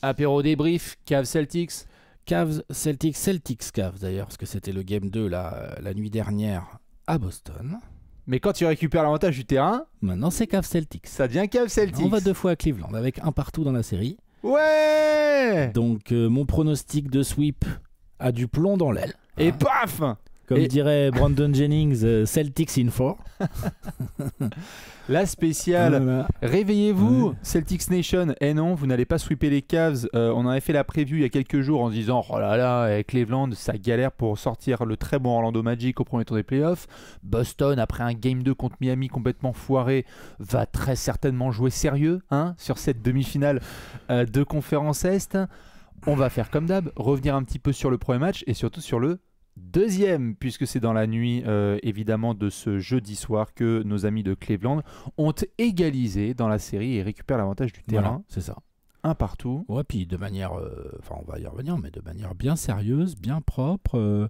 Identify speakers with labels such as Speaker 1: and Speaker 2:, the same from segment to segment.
Speaker 1: Apéro débrief, Cavs Celtics.
Speaker 2: Cavs, Celtics Cavs d'ailleurs, parce que c'était le Game 2 la nuit dernière à Boston.
Speaker 1: Mais quand tu récupères l'avantage du terrain,
Speaker 2: Maintenant, c'est Cavs Celtics.
Speaker 1: ça devient Cavs Celtics.
Speaker 2: On va 2 fois à Cleveland, avec un partout dans la série.
Speaker 1: Ouais.
Speaker 2: Donc, mon pronostic de sweep a du plomb dans l'aile.
Speaker 1: Et paf.
Speaker 2: Comme dirait Brandon Jennings, Celtics in 4.
Speaker 1: La spéciale.
Speaker 2: Voilà.
Speaker 1: Réveillez-vous,
Speaker 2: Ouais.
Speaker 1: Celtics Nation. Eh non, vous n'allez pas sweeper les Cavs. On avait fait la preview il y a quelques jours en se disant oh là là, Cleveland, ça galère pour sortir le très bon Orlando Magic au premier tour des playoffs. Boston, après un Game 2 contre Miami complètement foiré, va très certainement jouer sérieux sur cette demi-finale de conférence Est. On va faire comme d'hab, revenir un petit peu sur le premier match et surtout sur le deuxième, puisque c'est dans la nuit évidemment de ce jeudi soir que nos amis de Cleveland ont égalisé dans la série et récupèrent l'avantage du terrain.
Speaker 2: Voilà, c'est ça.
Speaker 1: Un partout.
Speaker 2: Ouais, puis de manière, on va y revenir, mais de manière bien sérieuse, bien propre,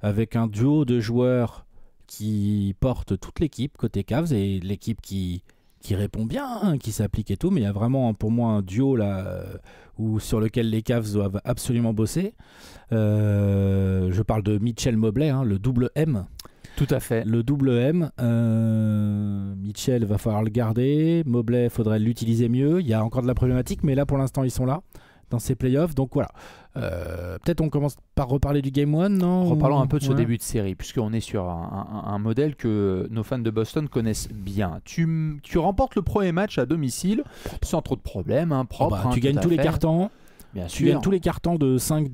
Speaker 2: avec un duo de joueurs qui porte toute l'équipe côté Cavs et l'équipe qui répond bien, qui s'applique et tout, mais il y a vraiment pour moi un duo là sur lequel les Cavs doivent absolument bosser. Je parle de Mitchell Mobley, le double M.
Speaker 1: Tout à fait.
Speaker 2: Le double M, Mitchell va falloir le garder, Mobley faudrait l'utiliser mieux, il y a encore de la problématique, mais là pour l'instant ils sont là dans ces playoffs, donc voilà. Peut-être on commence par reparler du Game 1, non?
Speaker 1: Reparlons un peu de ce
Speaker 2: Ouais.
Speaker 1: début de série, puisqu'on est sur un modèle que nos fans de Boston connaissent bien. Tu remportes le premier match à domicile, sans trop de problèmes, propre.
Speaker 2: Tu gagnes tous les cartons.
Speaker 1: Bien
Speaker 2: Tu gagnes
Speaker 1: sûr.
Speaker 2: tous les cartons de 5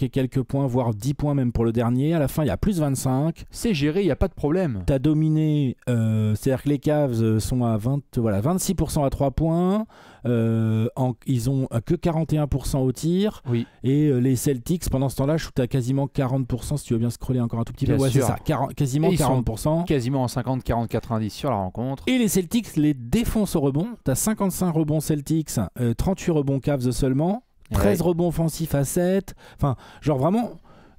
Speaker 2: et quelques points, voire 10 points même pour le dernier. À la fin, il y a plus 25.
Speaker 1: C'est géré, il n'y a pas de problème.
Speaker 2: Tu as dominé, c'est-à-dire que les Cavs sont à 26% à 3 points. Ils ont que 41% au tir.
Speaker 1: Oui.
Speaker 2: Et les Celtics, pendant ce temps-là, shootent à quasiment 40%. Si tu veux bien scroller encore un tout petit peu.
Speaker 1: Bien
Speaker 2: Ouais,
Speaker 1: sûr.
Speaker 2: c'est ça, quasiment
Speaker 1: Et ils sont
Speaker 2: 40%.
Speaker 1: Quasiment en 50, 40, 90 sur la rencontre.
Speaker 2: Et les Celtics les défoncent au rebond. Tu as 55 rebonds Celtics, 38 rebonds Cavs seulement. 13 rebonds offensifs à 7. Enfin, genre vraiment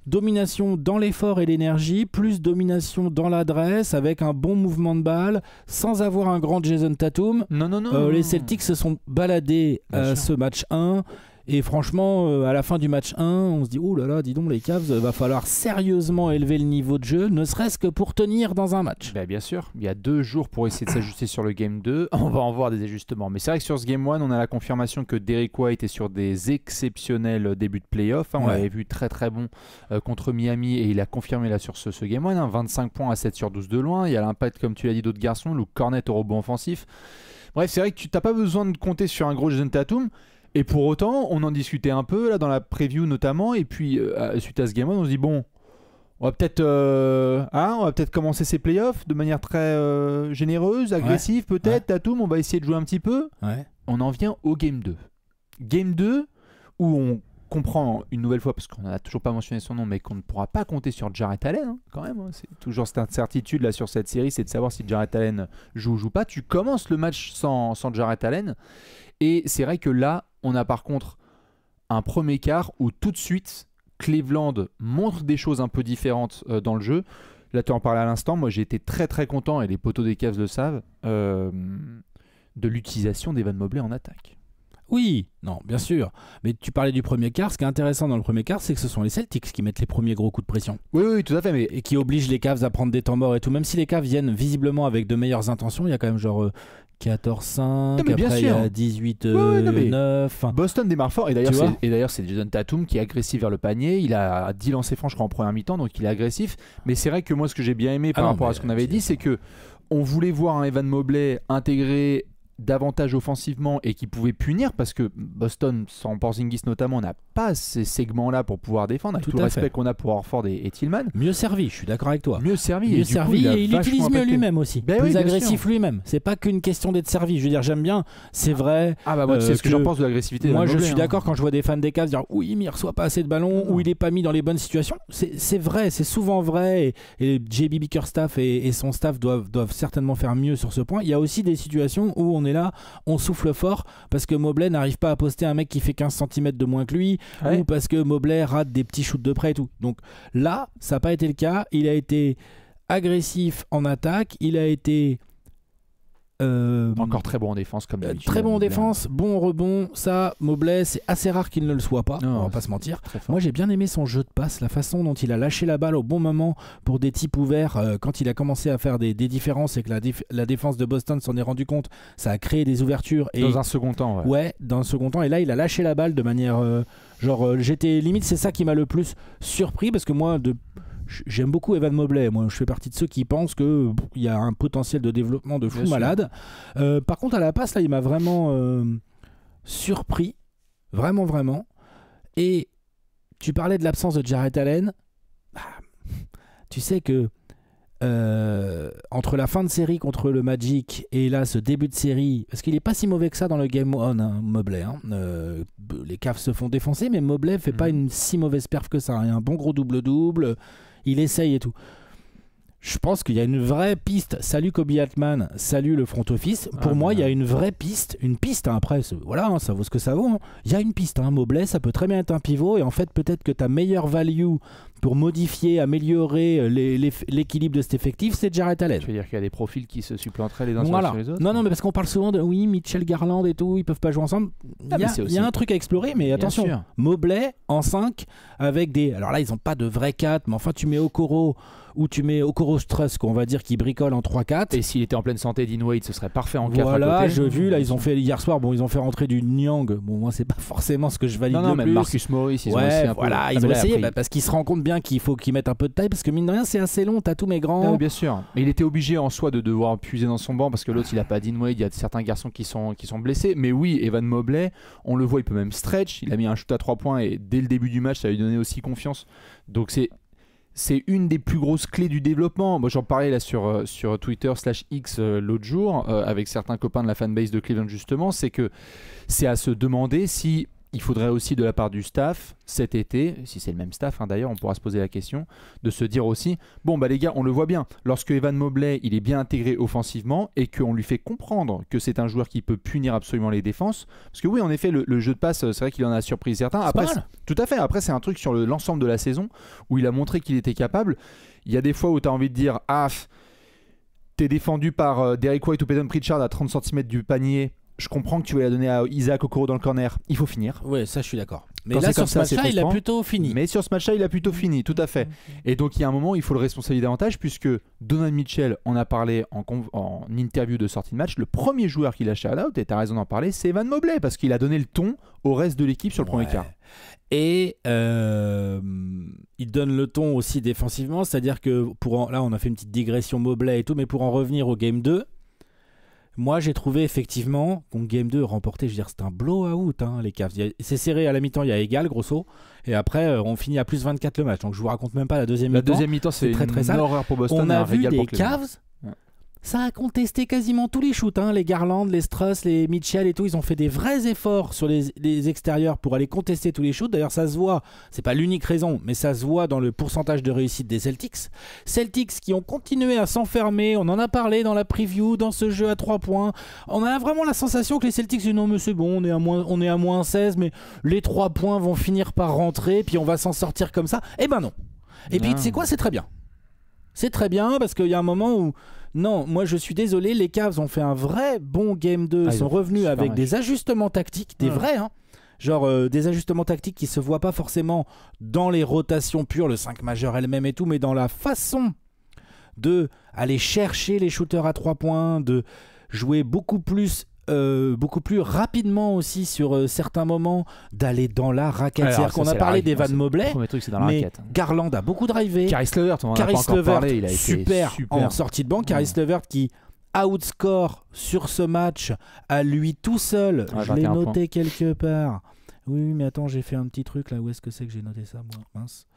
Speaker 2: domination dans l'effort et l'énergie, plus domination dans l'adresse, avec un bon mouvement de balle, sans avoir un grand Jason Tatum.
Speaker 1: Non.
Speaker 2: Les Celtics se sont baladés
Speaker 1: Bien sûr.
Speaker 2: ce match 1. Et franchement, à la fin du match 1, on se dit oh là là, dis donc, les Cavs, va falloir sérieusement élever le niveau de jeu, ne serait-ce que pour tenir dans un match.
Speaker 1: Bien sûr, il y a 2 jours pour essayer de s'ajuster sur le Game 2. On va en voir des ajustements. Mais c'est vrai que sur ce Game 1, on a la confirmation que Derrick White est sur des exceptionnels débuts de playoff. On
Speaker 2: Ouais.
Speaker 1: l'avait vu très très bon contre Miami et il a confirmé là sur ce Game 1. 25 points à 7 sur 12 de loin. Il y a l'impact, comme tu l'as dit, d'autres garçons. Luke Cornet au rebond offensif. Bref, c'est vrai que tu n'as pas besoin de compter sur un gros Jason Tatum. Et pour autant, on en discutait un peu là dans la preview notamment. Et puis, suite à ce Game 1, on se dit bon... On va peut-être commencer ces playoffs de manière très généreuse, agressive peut-être. Tatum, on va essayer de jouer un petit peu.
Speaker 2: Ouais.
Speaker 1: On en vient au Game 2. Game 2 où on comprend une nouvelle fois, parce qu'on n'a toujours pas mentionné son nom, mais qu'on ne pourra pas compter sur Jarrett Allen quand même. C'est toujours cette incertitude là sur cette série, c'est de savoir si Jarrett Allen joue ou joue pas. Tu commences le match sans Jarrett Allen. Et c'est vrai que là, on a par contre un premier quart où tout de suite... Cleveland montre des choses un peu différentes dans le jeu. Là, tu en parlais à l'instant. Moi, j'ai été très très content, et les poteaux des Cavs le savent, de l'utilisation d'Evan Mobley en attaque.
Speaker 2: Oui, non, bien sûr. Mais tu parlais du premier quart. Ce qui est intéressant dans le premier quart, c'est que ce sont les Celtics qui mettent les premiers gros coups de pression.
Speaker 1: Oui, tout à fait. Mais...
Speaker 2: Et qui obligent les Cavs à prendre des temps morts et tout. Même si les Cavs viennent visiblement avec de meilleures intentions, il y a quand même genre 14-5,
Speaker 1: Non, mais bien
Speaker 2: après il y
Speaker 1: sûr.
Speaker 2: a 18-9. Enfin,
Speaker 1: Boston démarre fort. Et
Speaker 2: Tu vois
Speaker 1: d'ailleurs, c'est Jason Tatum qui est agressif vers le panier. Il a 10 lancers francs, je crois, en première mi-temps, donc il est agressif. Mais c'est vrai que moi, ce que j'ai bien aimé par rapport à ce qu'on avait dit, c'est que on voulait voir un Evan Mobley intégré davantage offensivement et qui pouvait punir, parce que Boston, sans Porzingis notamment, n'a pas ces segments-là pour pouvoir défendre, avec
Speaker 2: Tout
Speaker 1: tout le
Speaker 2: à
Speaker 1: respect
Speaker 2: fait.
Speaker 1: qu'on a pour Horford et Tillman.
Speaker 2: mieux servi, je suis d'accord avec toi.
Speaker 1: Mieux servi.
Speaker 2: Mieux
Speaker 1: et du coup,
Speaker 2: servi et il
Speaker 1: a
Speaker 2: utilise
Speaker 1: vachement
Speaker 2: mieux
Speaker 1: impacté.
Speaker 2: lui-même aussi.
Speaker 1: Ben
Speaker 2: Plus
Speaker 1: oui, bien
Speaker 2: agressif
Speaker 1: sûr.
Speaker 2: lui-même. C'est pas qu'une question d'être servi. Je veux dire, j'aime bien, c'est vrai.
Speaker 1: Ah bah moi, tu sais ce que j'en pense de l'agressivité.
Speaker 2: Moi,
Speaker 1: d'Evan
Speaker 2: je
Speaker 1: Mobley,
Speaker 2: suis
Speaker 1: hein.
Speaker 2: d'accord quand je vois des fans des Cavs dire oui, mais il reçoit pas assez de ballons,
Speaker 1: Non.
Speaker 2: ou il est pas mis dans les bonnes situations. C'est vrai, c'est souvent vrai. Et JB Bickerstaff et son staff doivent certainement faire mieux sur ce point. Il y a aussi des situations où on est là, on souffle fort parce que Mobley n'arrive pas à poster un mec qui fait 15 cm de moins que lui,
Speaker 1: Ouais.
Speaker 2: ou parce que Mobley rate des petits shoots de près et tout. Donc là, ça n'a pas été le cas. Il a été agressif en attaque, il a été
Speaker 1: Encore très bon en défense, comme d'habitude.
Speaker 2: Très bon en défense, bon en rebond. Ça, Mobley, c'est assez rare qu'il ne le soit pas.
Speaker 1: Non,
Speaker 2: on va pas se mentir.
Speaker 1: Moi,
Speaker 2: Moi, j'ai bien aimé son jeu de passe, la façon dont il a lâché la balle au bon moment pour des types ouverts. Quand il a commencé à faire des différences et que la défense de Boston s'en est rendu compte, ça a créé des ouvertures. Et
Speaker 1: dans un second temps,
Speaker 2: ouais, dans un second temps. Et là, il a lâché la balle de manière... j'étais limite, c'est ça qui m'a le plus surpris parce que moi, j'aime beaucoup Evan Mobley. Moi, je fais partie de ceux qui pensent qu'il y a un potentiel de développement de fou malade. Par contre, à la passe, là, il m'a vraiment surpris. Vraiment, vraiment. Et tu parlais de l'absence de Jarrett Allen. Tu sais que entre la fin de série contre le Magic et là, ce début de série, parce qu'il n'est pas si mauvais que ça dans le Game 1, hein, Mobley. Hein. Les Cavs se font défoncer, mais Mobley fait pas une si mauvaise perf que ça. Il y a un bon gros double-double. Il essaye et tout. Je pense qu'il y a une vraie piste. Salut Kobe Altman, salut le front office. Pour moi, il y a une vraie piste. Une piste, hein, après, voilà, hein, ça vaut ce que ça vaut. Hein. Il y a une piste. Hein, Mobley, ça peut très bien être un pivot. Et en fait, peut-être que ta meilleure value pour modifier, améliorer l'équilibre de cet effectif, c'est Jarrett Allen.
Speaker 1: Tu veux dire qu'il y a des profils qui se supplanteraient les uns sur les autres?
Speaker 2: Non, mais parce qu'on parle souvent de oui, Mitchell Garland et tout, ils peuvent pas jouer ensemble. Il y a un truc à explorer, mais attention.
Speaker 1: Sûr.
Speaker 2: Mobley en 5 avec des... Alors là, ils n'ont pas de vrais 4, mais enfin, tu mets Okoro ou tu mets Okoro Struss, qu'on va dire qui bricole en 3-4.
Speaker 1: Et s'il était en pleine santé, Dean Wade, ce serait parfait en 4
Speaker 2: voilà,
Speaker 1: à côté.
Speaker 2: j'ai vu, là, ils ont fait hier soir, ils ont fait rentrer du Nyang. Bon, moi, c'est pas forcément ce que je valide le
Speaker 1: mais
Speaker 2: plus.
Speaker 1: Marcus Morris, ils ont aussi un peu...
Speaker 2: ils ont essayé, parce qu'ils se rendent compte bien qu'il faut qu'ils mettent un peu de taille, parce que mine de rien, c'est assez long, t'as tous mes grands...
Speaker 1: bien sûr. Mais il était obligé en soi de devoir puiser dans son banc, parce que l'autre, il a pas Dean Wade, il y a certains garçons qui sont blessés. Mais oui, Evan Mobley, on le voit, il peut même stretch. Il a mis un shoot à 3 points, et dès le début du match, ça lui donnait aussi confiance. Donc c'est une des plus grosses clés du développement. Moi, j'en parlais là sur Twitter/X l'autre jour avec certains copains de la fanbase de Cleveland justement. C'est que c'est à se demander si il faudrait aussi de la part du staff cet été, si c'est le même staff d'ailleurs, on pourra se poser la question, de se dire aussi, bon les gars, on le voit bien, lorsque Evan Mobley il est bien intégré offensivement et qu'on lui fait comprendre que c'est un joueur qui peut punir absolument les défenses, parce que oui en effet le jeu de passe c'est vrai qu'il en a surpris certains, après tout à fait, après c'est un truc sur l'ensemble de la saison où il a montré qu'il était capable. Il y a des fois où tu as envie de dire t'es défendu par Derrick White ou Peyton Pritchard à 30 cm du panier. Je comprends que tu vas la donner à Isaac Okoro dans le corner. Il faut finir.
Speaker 2: Ouais, ça je suis d'accord. Mais
Speaker 1: quand
Speaker 2: là, sur
Speaker 1: ça,
Speaker 2: ce match-là, il a plutôt fini.
Speaker 1: Mais sur ce match-là, il a plutôt fini, tout à fait. Et donc, il y a un moment où il faut le responsabiliser davantage, puisque Donovan Mitchell en a parlé en interview de sortie de match. Le premier joueur qu'il a shout-out, et tu as raison d'en parler, c'est Evan Mobley, parce qu'il a donné le ton au reste de l'équipe sur le premier quart.
Speaker 2: Et il donne le ton aussi défensivement, c'est-à-dire que là, on a fait une petite digression Mobley et tout, mais pour en revenir au Game 2, moi, j'ai trouvé effectivement qu'on Game 2 remporté, je veux dire, c'est un blowout, les Cavs. C'est serré à la mi-temps, il y a égal, grosso. Et après, on finit à plus 24 le match. Donc, je vous raconte même pas la deuxième mi-temps.
Speaker 1: La deuxième mi-temps, c'est une horreur pour Boston.
Speaker 2: On a vu des Cavs. Ça a contesté quasiment tous les shoots, les Garland, les Struss, les Mitchell et tout, ils ont fait des vrais efforts sur les extérieurs pour aller contester tous les shoots. D'ailleurs, ça se voit, c'est pas l'unique raison, mais ça se voit dans le pourcentage de réussite des Celtics. Celtics qui ont continué à s'enfermer, on en a parlé dans la preview, dans ce jeu à 3 points. On a vraiment la sensation que les Celtics disent non mais c'est bon, on est à moins 16, mais les 3 points vont finir par rentrer, puis on va s'en sortir comme ça. Eh ben non. Et puis tu sais quoi, c'est très bien. C'est très bien parce qu'il y a un moment où non, moi je suis désolé, les Cavs ont fait un vrai bon Game 2, sont revenus avec des ajustements tactiques, des vrais, genre des ajustements tactiques qui se voient pas forcément dans les rotations pures, le 5 majeur elle-même et tout, mais dans la façon de aller chercher les shooters à 3 points, de jouer beaucoup plus rapidement aussi sur certains moments, d'aller dans la raquette. C'est-à-dire qu'on a parlé d'Evan Mobley, mais Garland a beaucoup drivé.
Speaker 1: Caris Levert, on en a pas encore parlé, il a été super
Speaker 2: en sortie de banc. Caris Levert qui outscore sur ce match à lui tout seul. Je l'ai noté quelque part. Oui, mais attends, j'ai fait un petit truc là. Où est-ce que c'est que j'ai noté ça, moi? Mince.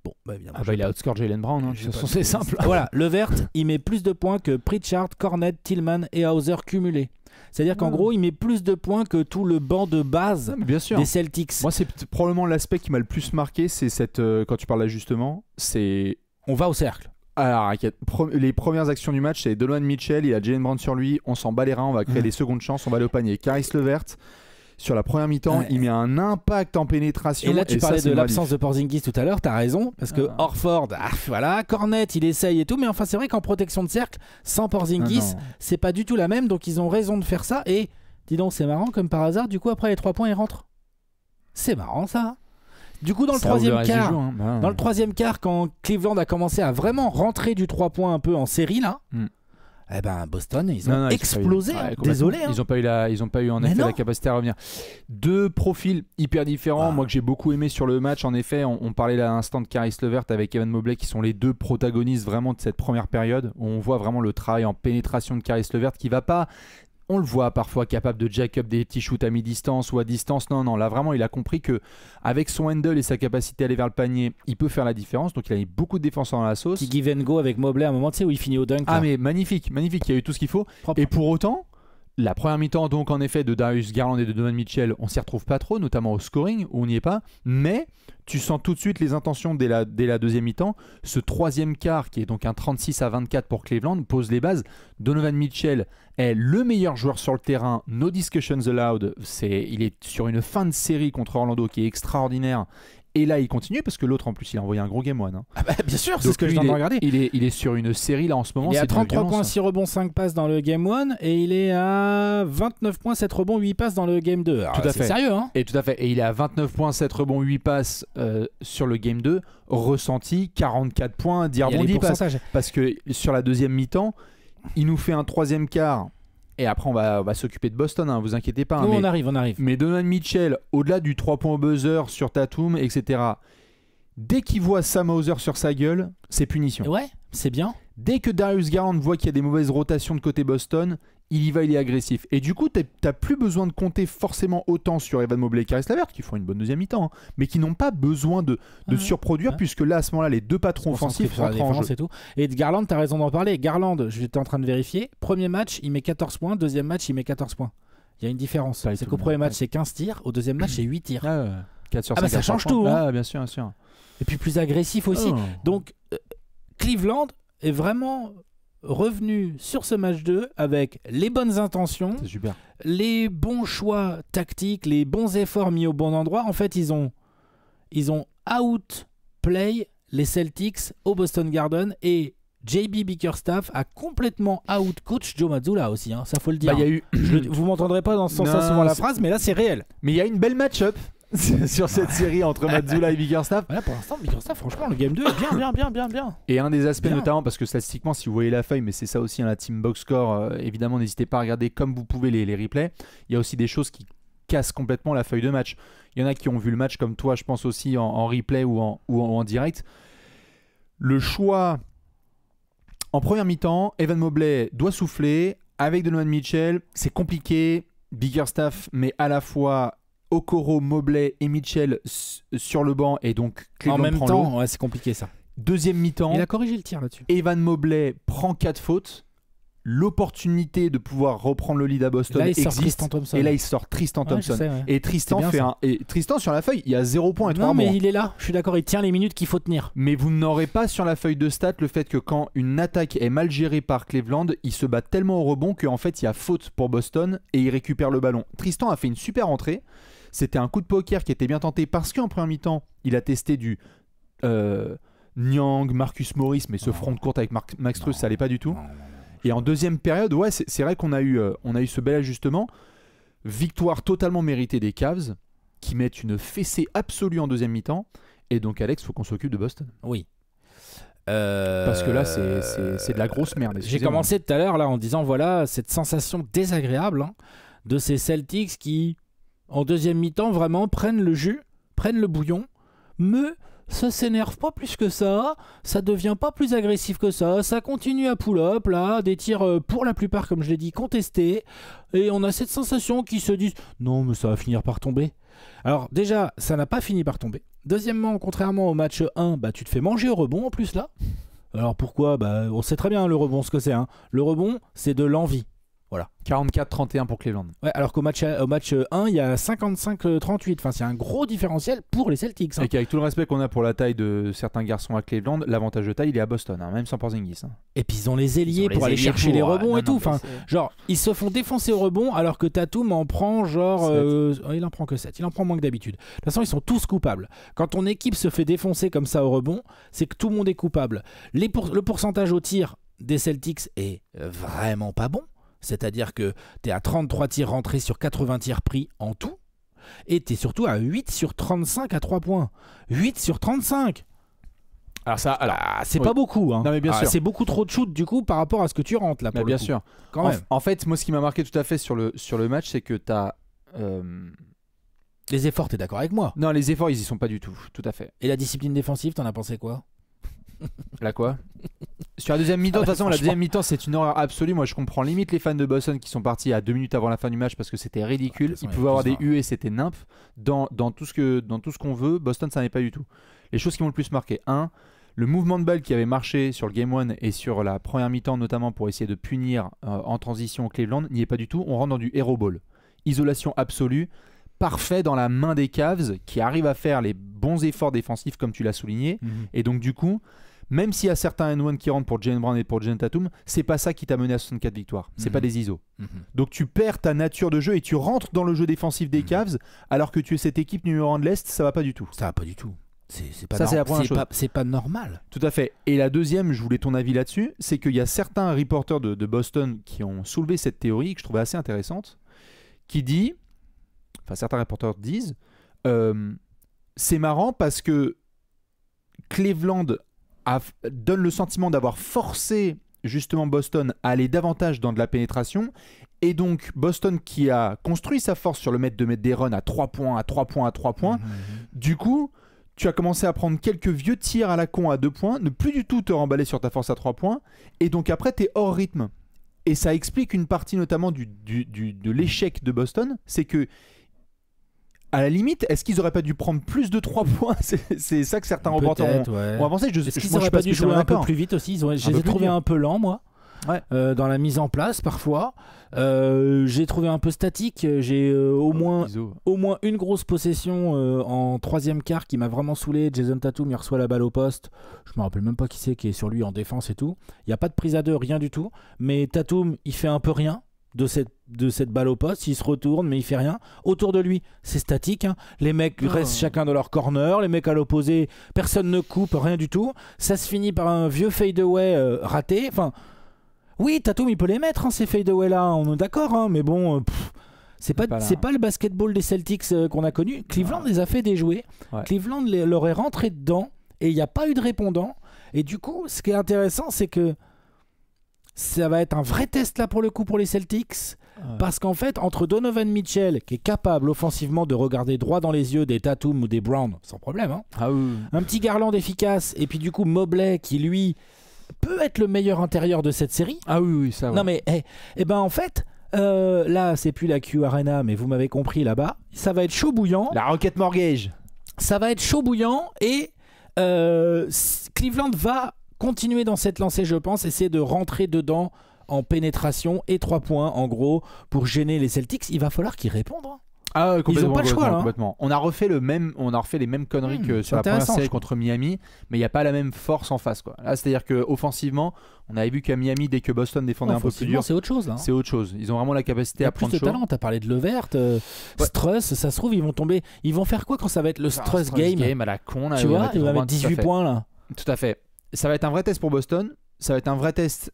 Speaker 2: Bon, évidemment.
Speaker 1: Il a outscore Jaylen Brown, c'est simple.
Speaker 2: Voilà, Levert, il met plus de points que Pritchard, Cornet, Tillman et Hauser cumulés. C'est-à-dire qu'en gros, il met plus de points que tout le banc de base des Celtics.
Speaker 1: Moi, c'est probablement l'aspect qui m'a le plus marqué, c'est quand tu parles d'ajustement, c'est...
Speaker 2: On va au cercle.
Speaker 1: Alors, les premières actions du match, c'est Donovan Mitchell, il a Jaylen Brown sur lui, on s'en bat les reins, on va créer des secondes chances, on va aller au panier. Caris Levert, sur la première mi-temps, il met un impact en pénétration.
Speaker 2: Et là, tu parlais
Speaker 1: ça,
Speaker 2: de l'absence de Porzingis tout à l'heure, t'as raison, parce que Horford, voilà, Cornet, il essaye et tout, mais enfin, c'est vrai qu'en protection de cercle, sans Porzingis, c'est pas du tout la même, donc ils ont raison de faire ça. Et dis donc, c'est marrant, comme par hasard, du coup, après les 3 points, ils rentrent. C'est marrant, ça. Du coup, dans le troisième quart, dans le troisième quart, quand Cleveland a commencé à vraiment rentrer du 3 points un peu en série, là. Eh ben Boston, ils ont explosé. Désolé.
Speaker 1: Ils n'ont pas eu en effet la capacité à revenir. 2 profils hyper différents. Moi que j'ai beaucoup aimé sur le match, en effet, on parlait là à l'instant de Caris LeVert avec Evan Mobley qui sont les 2 protagonistes vraiment de cette première période où on voit vraiment le travail en pénétration de Caris LeVert qui va pas. On le voit parfois capable de jack up des petits shoots à mi-distance ou à distance. Non, là vraiment il a compris que avec son handle et sa capacité à aller vers le panier, il peut faire la différence. Donc il a mis beaucoup de défenseurs dans la sauce.
Speaker 2: Petit give and go avec Mobley à un moment, tu sais, où il finit au dunk.
Speaker 1: Ah mais magnifique, il y a eu tout ce qu'il faut. Propre. Et pour autant, la première mi-temps donc en effet de Darius Garland et de Donovan Mitchell, on s'y retrouve pas trop, notamment au scoring où on n'y est pas. Mais tu sens tout de suite les intentions dès la deuxième mi-temps. Ce troisième quart, qui est donc un 36-24 pour Cleveland, pose les bases. Donovan Mitchell est le meilleur joueur sur le terrain, no discussions allowed. Il est sur une fin de série contre Orlando qui est extraordinaire. Et là, il continue parce que l'autre, en plus, il a envoyé un gros game one.
Speaker 2: Ah bah, bien sûr, c'est ce que je viens de regarder.
Speaker 1: Il est sur une série là en ce moment.
Speaker 2: Il est à 33 points, 6 rebonds, 5 passes dans le game 1 et il est à 29 points, 7 rebonds, 8 passes dans le game 2. Alors,
Speaker 1: tout à fait.
Speaker 2: C'est sérieux, hein.
Speaker 1: Et tout à fait. Et il est à 29 points, 7 rebonds, 8 passes sur le game 2. Ressenti 44 points, 10 rebonds, 10 passes. Parce que sur la deuxième mi-temps, il nous fait un troisième quart. Et après, on va s'occuper de Boston, vous inquiétez pas.
Speaker 2: Nous, on arrive.
Speaker 1: Mais Donovan Mitchell, au-delà du 3 points au buzzer sur Tatum, etc., dès qu'il voit Sam Hauser sur sa gueule, c'est punition.
Speaker 2: Ouais, c'est bien.
Speaker 1: Dès que Darius Garland voit qu'il y a des mauvaises rotations de côté Boston, il y va, il est agressif. Et du coup, t'as plus besoin de compter forcément autant sur Evan Mobley et Caris LeVert, qui font une bonne deuxième mi-temps, mais qui n'ont pas besoin de surproduire, puisque là, à ce moment-là, les 2 patrons offensifs rentrent en jeu.
Speaker 2: Et tout. Et Garland, t'as raison d'en parler. Garland, j'étais en train de vérifier, premier match, il met 14 points, deuxième match, il met 14 points. Il y a une différence. C'est qu'au premier match, c'est 15 tirs, au deuxième match, c'est 8 tirs.
Speaker 1: 4 sur 5,
Speaker 2: ça change tout.
Speaker 1: Ah, bien sûr.
Speaker 2: Et puis plus agressif aussi. Donc, Cleveland est vraiment revenu sur ce match 2 avec les bonnes intentions, les bons choix tactiques, les bons efforts mis au bon endroit. En fait, ils ont outplay les Celtics au Boston Garden et JB Bickerstaff a complètement outcoach Joe Mazzulla aussi, ça faut le dire. Vous m'entendrez pas dans ce sens-là souvent la phrase, mais là c'est réel.
Speaker 1: Mais il y a une belle match-up sur cette série entre Mazzulla et Bickerstaff.
Speaker 2: Voilà, pour l'instant, Bickerstaff, franchement, le game 2 est bien.
Speaker 1: Et un des aspects notamment, parce que statistiquement, si vous voyez la feuille, mais c'est ça aussi, la team box score, évidemment, n'hésitez pas à regarder comme vous pouvez les replays. Il y a aussi des choses qui cassent complètement la feuille de match. Il y en a qui ont vu le match comme toi, je pense aussi en replay ou en direct. Le choix en première mi-temps, Evan Mobley doit souffler avec Donovan Mitchell, c'est compliqué. Bickerstaff met à la fois Okoro, Mobley et Mitchell sur le banc et donc Cleveland
Speaker 2: en même
Speaker 1: prend
Speaker 2: temps, ouais, c'est compliqué ça.
Speaker 1: Deuxième mi-temps,
Speaker 2: il a corrigé le tir là-dessus.
Speaker 1: Evan Mobley prend 4 fautes. L'opportunité de pouvoir reprendre le lead à Boston existe. Et là, il sort Tristan Thompson.
Speaker 2: Sais, ouais.
Speaker 1: Et Tristan Tristan sur la feuille, il y a 0 points et 3
Speaker 2: Non, mais
Speaker 1: bons.
Speaker 2: il est là. Je suis d'accord, il tient les minutes qu'il faut tenir.
Speaker 1: Mais vous n'aurez pas sur la feuille de stats le fait que quand une attaque est mal gérée par Cleveland, il se bat tellement au rebond qu'en fait, il y a faute pour Boston et il récupère le ballon. Tristan a fait une super entrée. C'était un coup de poker qui était bien tenté parce qu'en première mi-temps, il a testé du Niang, Marcus Morris, mais ce front de courte avec Max Strus, ça allait pas du tout. Et en deuxième période, ouais, c'est vrai qu'on a eu ce bel ajustement. Victoire totalement méritée des Cavs, qui mettent une fessée absolue en deuxième mi-temps. Et donc, Alex, il faut qu'on s'occupe de Boston.
Speaker 2: Oui.
Speaker 1: Parce que là, c'est de la grosse merde.
Speaker 2: J'ai commencé tout à l'heure là en disant voilà cette sensation désagréable de ces Celtics qui, en deuxième mi-temps, vraiment prennent le jus, prennent le bouillon, mais ça s'énerve pas plus que ça devient pas plus agressif que ça continue à pull-up, là, des tirs pour la plupart, comme je l'ai dit, contestés, et on a cette sensation qu'ils se disent non, mais ça va finir par tomber. Alors, déjà, ça n'a pas fini par tomber. Deuxièmement, contrairement au match 1, tu te fais manger au rebond en plus là. Alors pourquoi ? On sait très bien le rebond ce que c'est. Le rebond, c'est de l'envie. Voilà.
Speaker 1: 44-31 pour Cleveland.
Speaker 2: Ouais, alors qu'au match 1, il y a 55-38. Enfin, c'est un gros différentiel pour les Celtics. Hein.
Speaker 1: Et qu'avec tout le respect qu'on a pour la taille de certains garçons à Cleveland, l'avantage de taille, il est à Boston, hein, même sans Porzingis. Hein.
Speaker 2: Et puis ils ont les ailiers pour aller chercher les rebonds et tout. Enfin, genre, ils se font défoncer au rebond alors que Tatum en prend genre... il en prend que 7. Il en prend moins que d'habitude. De toute façon, ils sont tous coupables. Quand ton équipe se fait défoncer comme ça au rebond, c'est que tout le monde est coupable. Le pourcentage au tir des Celtics est vraiment pas bon. C'est-à-dire que tu es à 33 tirs rentrés sur 80 tirs pris en tout. Et tu es surtout à 8 sur 35 à 3 points. 8 sur 35. Alors ça, c'est pas beaucoup. Hein.
Speaker 1: Non, mais bien sûr.
Speaker 2: C'est beaucoup trop de shoot du coup par rapport à ce que tu rentres là. Pour
Speaker 1: bien
Speaker 2: coup.
Speaker 1: sûr.
Speaker 2: Quand même.
Speaker 1: En fait, moi ce qui m'a marqué tout à fait sur le match, c'est que tu as...
Speaker 2: Les efforts, t'es d'accord avec moi?
Speaker 1: Non, les efforts, ils y sont pas du tout. Tout à fait.
Speaker 2: Et la discipline défensive, t'en as pensé quoi?
Speaker 1: Là quoi? Sur la deuxième mi-temps, de toute façon, la deuxième mi-temps, c'est une horreur absolue. Moi, je comprends limite les fans de Boston qui sont partis à 2 minutes avant la fin du match parce que c'était ridicule. Ils pouvaient avoir des huées, c'était nymphe. Dans tout ce qu'on veut, Boston, ça n'est pas du tout. Les choses qui m'ont le plus marqué, le mouvement de balle qui avait marché sur le Game 1 et sur la première mi-temps, notamment pour essayer de punir en transition Cleveland, n'y est pas du tout. On rentre dans du hero ball. Isolation absolue. Parfait dans la main des Cavs qui arrivent à faire les bons efforts défensifs comme tu l'as souligné. Et donc du coup, même s'il y a certains N1 qui rentrent pour Jaylen Brown et pour Jayson Tatum, c'est pas ça qui t'a mené à 64 victoires. C'est pas des ISO. Donc tu perds ta nature de jeu et tu rentres dans le jeu défensif des Cavs alors que tu es cette équipe numéro 1 de l'Est, ça va pas du tout.
Speaker 2: Ça va pas du tout. C'est pas,
Speaker 1: c'est
Speaker 2: pas normal.
Speaker 1: Tout à fait. Et la deuxième, je voulais ton avis là-dessus, c'est qu'il y a certains reporters de Boston qui ont soulevé cette théorie que je trouvais assez intéressante, qui dit... Enfin, certains reporters disent c'est marrant parce que Cleveland donne le sentiment d'avoir forcé justement Boston à aller davantage dans de la pénétration et donc Boston qui a construit sa force sur le mettre des runs à 3 points, à 3 points, à 3 points. Du coup, tu as commencé à prendre quelques vieux tirs à la con à 2 points, ne plus du tout te remballer sur ta force à 3 points et donc après tu es hors rythme. Et ça explique une partie notamment de l'échec de Boston, c'est que à la limite, est-ce qu'ils auraient pas dû prendre plus de 3 points? C'est ça que certains reporters ont avancé.
Speaker 2: Est-ce qu'ils auraient pas dû jouer un peu plus vite aussi? Je les ai trouvés un peu lents, moi, dans la mise en place parfois. J'ai trouvé un peu statique. J'ai au moins une grosse possession en troisième quart qui m'a vraiment saoulé. Jayson Tatum, il reçoit la balle au poste. Je me rappelle même pas qui c'est qui est sur lui en défense et tout. Il n'y a pas de prise à deux, rien du tout. Mais Tatum, il fait un peu rien de cette balle au poste, il se retourne mais il fait rien. Autour de lui, c'est statique, hein. Les mecs restent chacun dans leur corner, les mecs à l'opposé, personne ne coupe, rien du tout. Ça se finit par un vieux fadeaway raté. Enfin, oui, Tatum il peut les mettre, hein, ces fadeaway là, on est d'accord, hein, mais bon, c'est pas le basketball des Celtics qu'on a connu. Cleveland les a fait déjouer. Cleveland leur est rentré dedans et il n'y a pas eu de répondant. Et du coup, ce qui est intéressant, c'est que ça va être un vrai test là pour le coup pour les Celtics parce qu'en fait entre Donovan Mitchell qui est capable offensivement de regarder droit dans les yeux des Tatum ou des Brown sans problème, hein, un petit Garland efficace et puis du coup Mobley qui lui peut être le meilleur intérieur de cette série.
Speaker 1: Ça.
Speaker 2: Non mais ben en fait là c'est plus la Q Arena mais vous m'avez compris là-bas, ça va être chaud bouillant.
Speaker 1: La Rocket Mortgage.
Speaker 2: Ça va être chaud bouillant et Cleveland va continuer dans cette lancée, je pense, essayer de rentrer dedans en pénétration et 3 points, en gros, pour gêner les Celtics. Il va falloir qu'ils répondent. Hein.
Speaker 1: Ils n'ont
Speaker 2: pas le choix. Là,
Speaker 1: complètement. On a refait les mêmes conneries que sur la première série contre Miami, mais il n'y a pas la même force en face. Quoi. Là, c'est-à-dire qu'offensivement, on avait vu qu'à Miami, dès que Boston défendait un peu plus dur,
Speaker 2: c'est autre chose. Là, hein.
Speaker 1: C'est autre chose. Ils ont vraiment la capacité à prendre chaud.
Speaker 2: Il y a plus de talent. Tu as parlé de Levert, Struss, ça se trouve, ils vont tomber. Ils vont faire quoi quand ça va être le Struss game
Speaker 1: à la con. Là,
Speaker 2: tu vois, il va mettre 18 points là.
Speaker 1: Tout à fait. Ça va être un vrai test pour Boston. Ça va être un vrai test.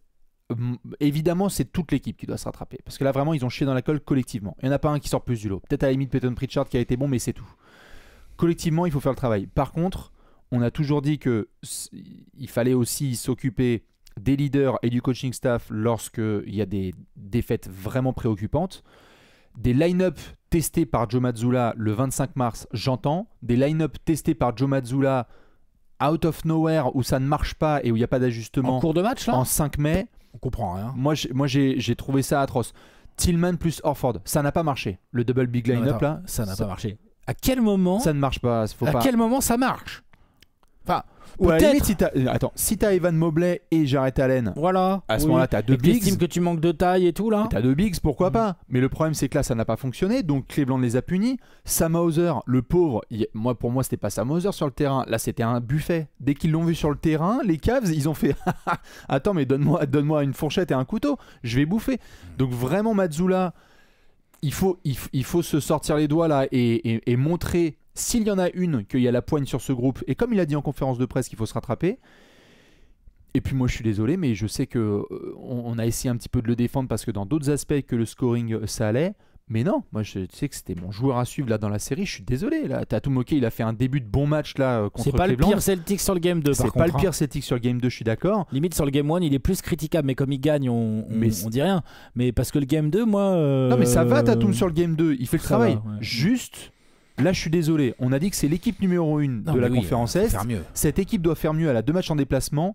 Speaker 1: Évidemment, c'est toute l'équipe qui doit se rattraper. Parce que là, vraiment, ils ont chié dans la colle collectivement. Il n'y en a pas un qui sort plus du lot. Peut-être à la limite Peyton Pritchard qui a été bon, mais c'est tout. Collectivement, il faut faire le travail. Par contre, on a toujours dit qu'il fallait aussi s'occuper des leaders et du coaching staff lorsqu'il y a des défaites vraiment préoccupantes. Des line-up testés par Joe Mazzulla le 25 mars, j'entends. Des line-up testés par Joe Mazzulla out of nowhere où ça ne marche pas et où il n'y a pas d'ajustement
Speaker 2: en cours de match là
Speaker 1: en 5 mai,
Speaker 2: on comprend rien.
Speaker 1: Moi j'ai trouvé ça atroce. Tillman plus Horford, ça n'a pas marché. Le double big line-up là,
Speaker 2: ça n'a pas marché. À quel moment
Speaker 1: ça ne marche pas?
Speaker 2: Quel moment ça marche? Enfin,
Speaker 1: Ou à la limite,
Speaker 2: peut-être.
Speaker 1: si t'as Evan Mobley et Jarrett Allen,
Speaker 2: Voilà.
Speaker 1: à ce moment-là, t'as deux
Speaker 2: Et que t'estimes
Speaker 1: bigs.
Speaker 2: que tu manques de taille et tout là.
Speaker 1: T'as deux bigs, pourquoi pas. Mais le problème, c'est que là, ça n'a pas fonctionné. Donc Cleveland les a punis. Sam Hauser, le pauvre, pour moi, c'était pas Sam Hauser sur le terrain. Là, c'était un buffet. Dès qu'ils l'ont vu sur le terrain, les Cavs, ils ont fait attends, mais donne-moi une fourchette et un couteau. Je vais bouffer. Donc vraiment, Mazzulla, il faut se sortir les doigts là et montrer, s'il y en a une, qu'il y a la poigne sur ce groupe. Et comme il a dit en conférence de presse qu'il faut se rattraper. Et puis moi je suis désolé, mais je sais que on a essayé un petit peu de le défendre parce que dans d'autres aspects que le scoring ça allait. Mais non, moi je sais que c'était mon joueur à suivre là dans la série. Je suis désolé là. Tatum Moké, il a fait un début de bon match là contre
Speaker 2: C'est pas
Speaker 1: Cleveland.
Speaker 2: le pire Celtics sur le game 2 par
Speaker 1: C'est
Speaker 2: contre.
Speaker 1: pas le pire Celtics sur le game 2, je suis d'accord.
Speaker 2: Limite sur le game 1 il est plus critiquable, mais comme il gagne on dit rien. Mais parce que le game 2 moi...
Speaker 1: Non mais ça va Tatum sur le game 2, il fait le
Speaker 2: ça
Speaker 1: travail.
Speaker 2: va, ouais.
Speaker 1: Juste, là je suis désolé. On a dit que c'est l'équipe numéro 1 de la conférence Est.
Speaker 2: Faire mieux.
Speaker 1: Cette équipe doit faire mieux. Elle a 2 matchs en déplacement.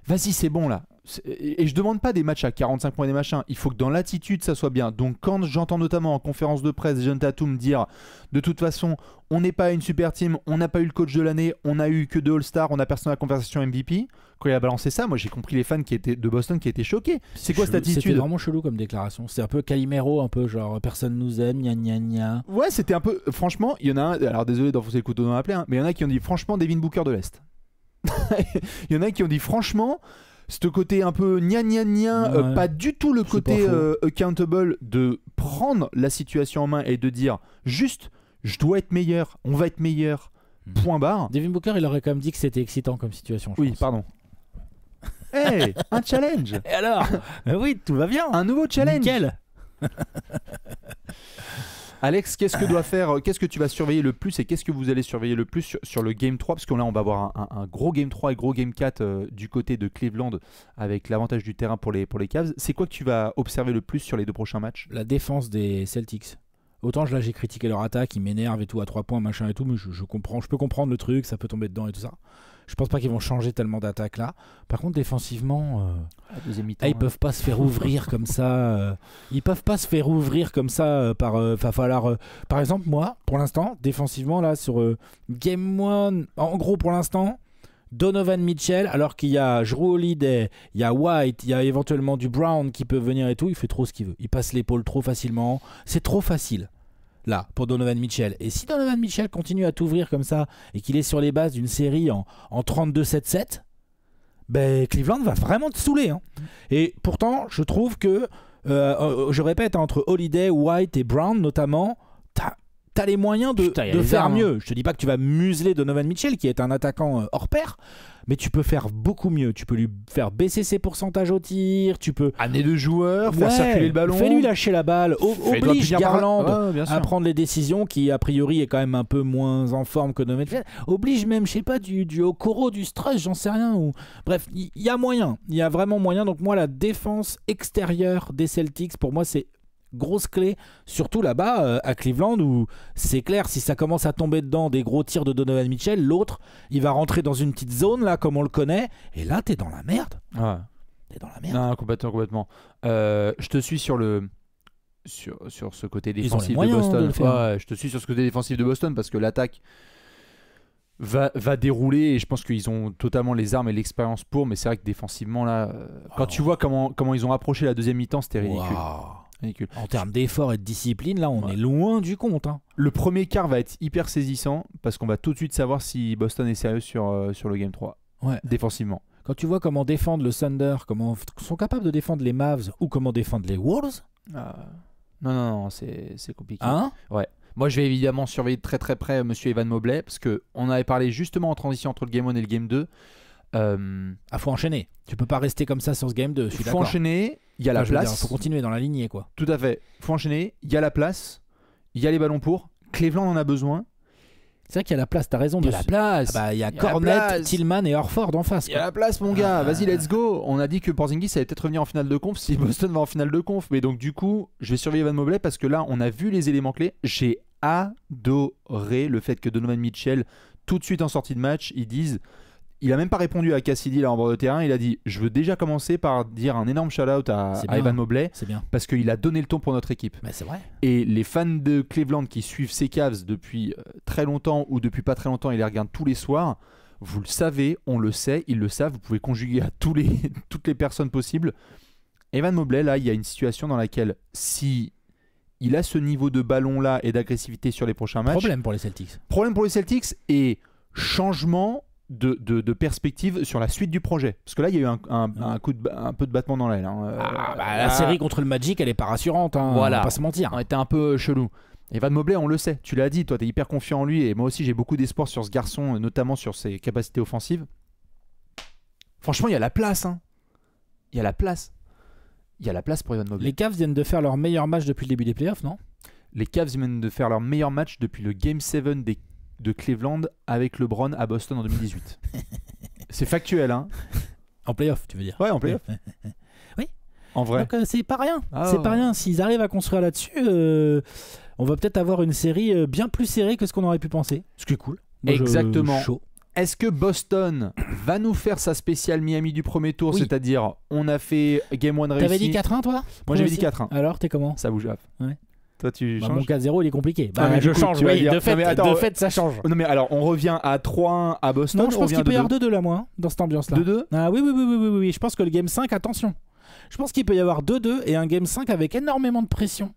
Speaker 1: Vas-y, c'est bon là. Et je demande pas des matchs à 45 points des machins. Il faut que dans l'attitude ça soit bien. Donc quand j'entends notamment en conférence de presse Jason Tatum dire de toute façon on n'est pas une super team, on n'a pas eu le coach de l'année, on a eu que 2 All-Stars, on a personne à la conversation MVP. Quand il a balancé ça, moi j'ai compris les fans de Boston qui étaient choqués. C'est quoi cette attitude?
Speaker 2: C'était vraiment chelou comme déclaration. C'est un peu Calimero, un peu genre personne nous aime, gna gna gna.
Speaker 1: Ouais, c'était un peu. Franchement, il y en a un. Alors désolé d'enfoncer le couteau dans la plaie, hein, mais il y en a qui ont dit franchement Devin Booker de l'Est. Il y en a qui ont dit franchement. Ce côté un peu gna gna gna,
Speaker 2: Ouais.
Speaker 1: pas du tout le
Speaker 2: C'est
Speaker 1: côté
Speaker 2: pas faux.
Speaker 1: accountable de prendre la situation en main et de dire juste je dois être meilleur, on va être meilleur, point barre.
Speaker 2: Devin Booker, il aurait quand même dit que c'était excitant comme situation. Je
Speaker 1: Oui,
Speaker 2: pense.
Speaker 1: pardon. Hey, un challenge,
Speaker 2: Et alors oui, tout va bien.
Speaker 1: un nouveau challenge.
Speaker 2: Nickel.
Speaker 1: Alex, qu'est-ce que tu vas surveiller le plus et qu'est-ce que vous allez surveiller le plus sur le Game 3? Parce que là, on va avoir un gros Game 3 et gros Game 4 du côté de Cleveland avec l'avantage du terrain pour les Cavs. C'est quoi que tu vas observer le plus sur les 2 prochains matchs?
Speaker 2: La défense des Celtics. Autant là j'ai critiqué leur attaque, ils m'énervent et tout à 3 points machin et tout, mais je comprends, je peux comprendre le truc, ça peut tomber dedans et tout ça. Je pense pas qu'ils vont changer tellement d'attaque là. Par contre défensivement,
Speaker 1: La deuxième mi-temps,
Speaker 2: ils peuvent pas se faire ouvrir comme ça. Ils peuvent pas se faire ouvrir comme ça par. Va falloir. Par exemple moi, pour l'instant, défensivement là sur Game 1, en gros pour l'instant. Donovan Mitchell, alors qu'il y a Jrue Holiday, il y a White, il y a éventuellement du Brown qui peut venir et tout, il fait trop ce qu'il veut. Il passe l'épaule trop facilement. C'est trop facile, là, pour Donovan Mitchell. Et si Donovan Mitchell continue à t'ouvrir comme ça et qu'il est sur les bases d'une série en 32-7-7, ben Cleveland va vraiment te saouler. Hein. Et pourtant, je trouve que, je répète, entre Holiday, White et Brown notamment, t'as les moyens de faire mieux. Je te dis pas que tu vas museler Donovan Mitchell qui est un attaquant hors pair, mais tu peux faire beaucoup mieux. Tu peux lui faire baisser ses pourcentages au tir, tu peux
Speaker 1: amener 2 joueurs, faire circuler le ballon.
Speaker 2: Fais-lui lâcher la balle, oblige Garland
Speaker 1: bien sûr.
Speaker 2: à prendre les décisions qui a priori est quand même un peu moins en forme que Donovan Mitchell. Oblige même, je sais pas, du Okoro, du Struss, j'en sais rien. Bref, il y a moyen, il y a vraiment moyen. Donc moi la défense extérieure des Celtics, pour moi c'est grosse clé, surtout là-bas à Cleveland où c'est clair, si ça commence à tomber dedans des gros tirs de Donovan Mitchell, l'autre il va rentrer dans une petite zone là comme on le connaît et là t'es dans la merde.
Speaker 1: Ouais.
Speaker 2: T'es dans la merde.
Speaker 1: Non, complètement. Je te suis sur ce côté défensif de
Speaker 2: moyens,
Speaker 1: Boston.
Speaker 2: de le faire.
Speaker 1: Ouais, je te suis sur ce côté défensif de Boston parce que l'attaque va dérouler et je pense qu'ils ont totalement les armes et l'expérience pour, mais c'est vrai que défensivement là, quand tu vois comment ils ont approché la deuxième mi-temps, c'était ridicule.
Speaker 2: Wow.
Speaker 1: Ridicule.
Speaker 2: En termes d'effort et de discipline, là on est loin du compte. Hein.
Speaker 1: Le premier quart va être hyper saisissant parce qu'on va tout de suite savoir si Boston est sérieux sur le Game 3.
Speaker 2: Ouais.
Speaker 1: Défensivement.
Speaker 2: Quand tu vois comment défendre le Thunder, comment sont capables de défendre les Mavs ou comment défendre les Wolves,
Speaker 1: Non, c'est compliqué.
Speaker 2: hein?
Speaker 1: Ouais. Moi, je vais évidemment surveiller de très très près Monsieur Evan Mobley parce qu'on avait parlé justement en transition entre le Game 1 et le Game 2.
Speaker 2: Faut enchaîner. Tu peux pas rester comme ça sur ce Game 2. Je suis
Speaker 1: Faut
Speaker 2: d'accord.
Speaker 1: enchaîner, il y a la
Speaker 2: Je veux dire,
Speaker 1: place.
Speaker 2: faut continuer dans la lignée quoi.
Speaker 1: Tout à fait. Faut enchaîner, il y a la place, il y a les ballons pour. Cleveland en a besoin.
Speaker 2: C'est vrai qu'il y a la place, t'as raison.
Speaker 1: Il y a la place.
Speaker 2: Il y a
Speaker 1: Il y a la
Speaker 2: Cornet,
Speaker 1: place.
Speaker 2: Tillman et Horford en face.
Speaker 1: Il y a la place, mon gars. Vas-y, let's go. On a dit que Porzingis allait peut-être revenir en finale de conf si Boston va en finale de conf. Mais donc, du coup, je vais surveiller Evan Mobley parce que là, on a vu les éléments clés. J'ai adoré le fait que Donovan Mitchell, tout de suite en sortie de match, ils disent Il a même pas répondu à Cassidy là en bord de terrain. Il a dit je veux déjà commencer par dire un énorme shout-out à Evan Mobley
Speaker 2: C'est bien.
Speaker 1: parce qu'il a donné le ton pour notre équipe.
Speaker 2: Mais c'est vrai.
Speaker 1: Et les fans de Cleveland qui suivent ces Cavs depuis très longtemps ou depuis pas très longtemps, ils les regardent tous les soirs. Vous le savez, on le sait, ils le savent. Vous pouvez conjuguer à toutes les personnes possibles. Evan Mobley, là, il y a une situation dans laquelle si il a ce niveau de ballon là et d'agressivité sur les prochains matchs.
Speaker 2: Problème pour les Celtics.
Speaker 1: Problème pour les Celtics et changement de perspective sur la suite du projet. Parce que là, il y a eu un peu de battement dans l'aile. Hein.
Speaker 2: La série contre le Magic, elle est pas rassurante. Hein,
Speaker 1: Voilà.
Speaker 2: On va pas se mentir.
Speaker 1: On était un peu chelou. Evan Mobley, on le sait. Tu l'as dit, toi, tu es hyper confiant en lui. Et moi aussi, j'ai beaucoup d'espoir sur ce garçon, notamment sur ses capacités offensives. Franchement, il y a la place. Hein. Il y a la place. Il y a la place pour Evan Mobley.
Speaker 2: Les Cavs viennent de faire leur meilleur match depuis le début des playoffs, non?
Speaker 1: Les Cavs viennent de faire leur meilleur match depuis le Game 7 de Cleveland avec LeBron à Boston en 2018. C'est factuel, hein.
Speaker 2: En playoff, tu veux dire?
Speaker 1: Ouais, en playoff.
Speaker 2: Oui.
Speaker 1: En vrai.
Speaker 2: Donc c'est pas rien.
Speaker 1: Ah,
Speaker 2: c'est pas rien. S'ils arrivent à construire là-dessus, on va peut-être avoir une série bien plus serrée que ce qu'on aurait pu penser. Ce qui est cool. Moi,
Speaker 1: exactement.
Speaker 2: Chaud.
Speaker 1: Est-ce que Boston va nous faire sa spéciale Miami du premier tour,
Speaker 2: Oui.
Speaker 1: c'est-à-dire on a fait Game 1 réussi.
Speaker 2: T'avais dit 4-1 toi?
Speaker 1: Moi j'avais dit 4-1.
Speaker 2: Alors t'es comment?
Speaker 1: Ça bouge.
Speaker 2: Ouais.
Speaker 1: Toi tu
Speaker 2: Bah,
Speaker 1: changes.
Speaker 2: mon 4-0 il est compliqué.
Speaker 1: Ah, mais
Speaker 2: Je
Speaker 1: du coup,
Speaker 2: change,
Speaker 1: tu vas
Speaker 2: oui.
Speaker 1: dire-
Speaker 2: De fait,
Speaker 1: Non, mais attends,
Speaker 2: de fait, ça change.
Speaker 1: Non mais alors on revient à 3-1 à Boston.
Speaker 2: Non, je
Speaker 1: on
Speaker 2: pense
Speaker 1: revient
Speaker 2: qu'il peut y
Speaker 1: à
Speaker 2: avoir 2-2 là, moi, hein, dans cette ambiance-là.
Speaker 1: 2-2.
Speaker 2: Ah oui. Je pense que le Game 5, attention. Je pense qu'il peut y avoir 2-2 et un Game 5 avec énormément de pression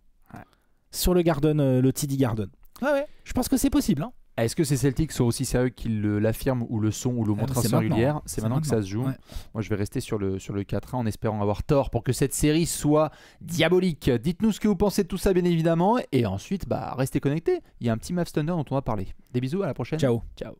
Speaker 2: sur le Garden, le TD Garden. Ouais. Je pense que c'est possible. Hein.
Speaker 1: Est-ce que ces Celtics sont aussi sérieux qu'ils l'affirment ou le sont ou le montrent
Speaker 2: c'est
Speaker 1: régulière?
Speaker 2: maintenant.
Speaker 1: C'est maintenant que ça se joue.
Speaker 2: Ouais.
Speaker 1: Moi je vais rester sur le 4-1 en espérant avoir tort pour que cette série soit diabolique. Dites-nous ce que vous pensez de tout ça bien évidemment et ensuite restez connectés. Il y a un petit Mavs Thunder dont on va parler. Des bisous, à la prochaine.
Speaker 2: Ciao.
Speaker 1: Ciao.